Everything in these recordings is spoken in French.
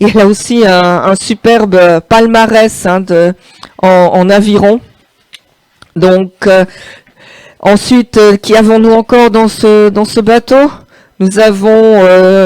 Il a aussi un superbe palmarès hein, en aviron. Donc, ensuite, qui avons-nous encore dans ce bateau? Nous avons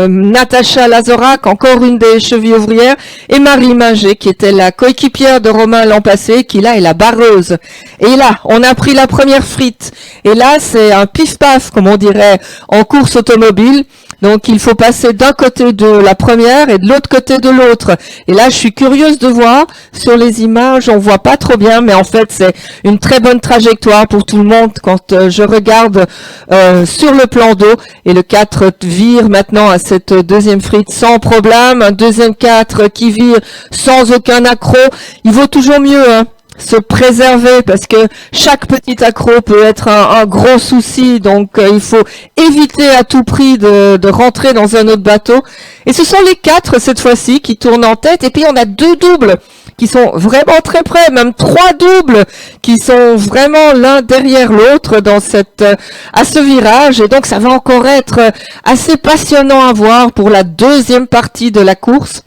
Natacha Lazorac, encore une des chevilles ouvrières, et Marie Minger, qui était la coéquipière de Romain l'an passé, qui là est la barreuse. Et là, on a pris la première frite. Et là, c'est un pif-paf, comme on dirait, en course automobile. Donc, il faut passer d'un côté de la première et de l'autre côté de l'autre. Et là, je suis curieuse de voir. Sur les images, on voit pas trop bien, mais en fait, c'est une très bonne trajectoire pour tout le monde quand je regarde sur le plan d'eau. Et le 4 vire maintenant à cette deuxième frite sans problème. Un deuxième 4 qui vire sans aucun accroc. Il vaut toujours mieux, hein, se préserver parce que chaque petit accroc peut être un gros souci, donc il faut éviter à tout prix de rentrer dans un autre bateau. Et ce sont les 4 cette fois-ci qui tournent en tête, et puis on a 2 doubles qui sont vraiment très près, même 3 doubles qui sont vraiment l'un derrière l'autre dans à ce virage, et donc ça va encore être assez passionnant à voir pour la deuxième partie de la course.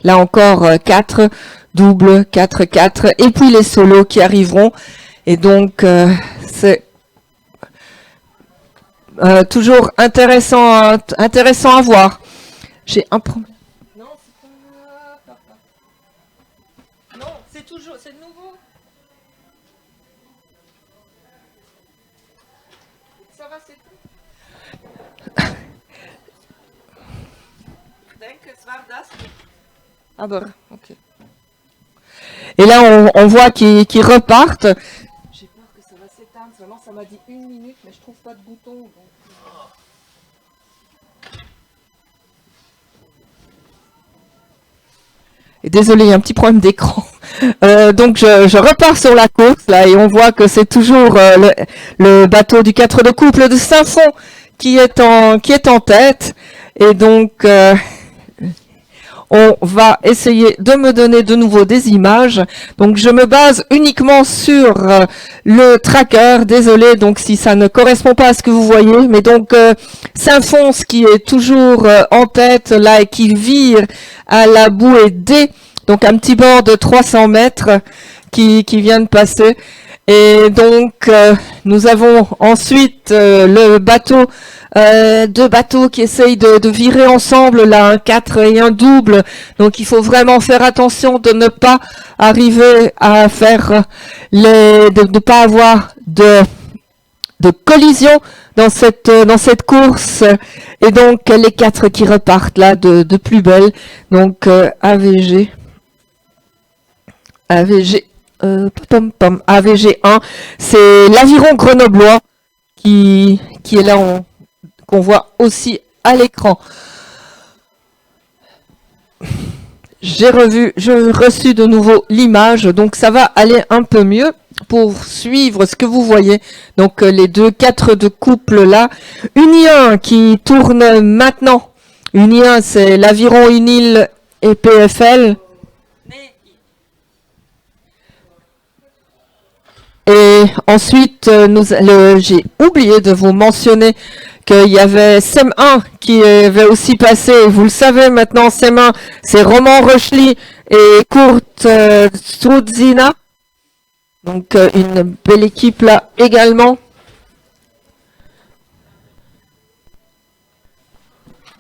Là encore 4 double, 4-4, et puis les solos qui arriveront. Et donc, c'est toujours intéressant à voir. J'ai un problème. Non, c'est pas... Non, c'est toujours... C'est nouveau. Ça va, c'est tout. Ah bon, ok. Et là, on voit qu'ils repartent. J'ai peur que ça va s'éteindre. Vraiment, ça m'a dit 1 minute, mais je trouve pas de bouton. Donc... Et désolé, il y a un petit problème d'écran. Donc, je repars sur la course, là, et on voit que c'est toujours le bateau du 4 de couple de Saint-Fond qui est en tête. Et donc... on va essayer de me donner de nouveau des images. Donc, je me base uniquement sur le tracker. Désolé, donc, si ça ne correspond pas à ce que vous voyez. Mais donc, Saint-Fons qui est toujours en tête, là, et qui vire à la bouée D. Donc, un petit bord de 300 mètres qui vient de passer. Et donc, nous avons ensuite le bateau, 2 bateaux qui essayent de virer ensemble, là, un 4 et un double. Donc, il faut vraiment faire attention de ne pas arriver à faire de ne pas avoir de collision dans cette course. Et donc, les 4 qui repartent là de plus belle. Donc, AVG. AVG1, c'est l'aviron grenoblois qui est là, qu'on voit aussi à l'écran. J'ai reçu de nouveau l'image, donc ça va aller un peu mieux pour suivre ce que vous voyez. Donc les 2 4 de couple là. Unien qui tourne maintenant. Unien, c'est l'aviron Unil et PFL. Et ensuite, j'ai oublié de vous mentionner qu'il y avait SEM1 qui avait aussi passé. Vous le savez maintenant, SEM1, c'est Roman Rochely et Kurt Strudzina. Donc, une belle équipe là également.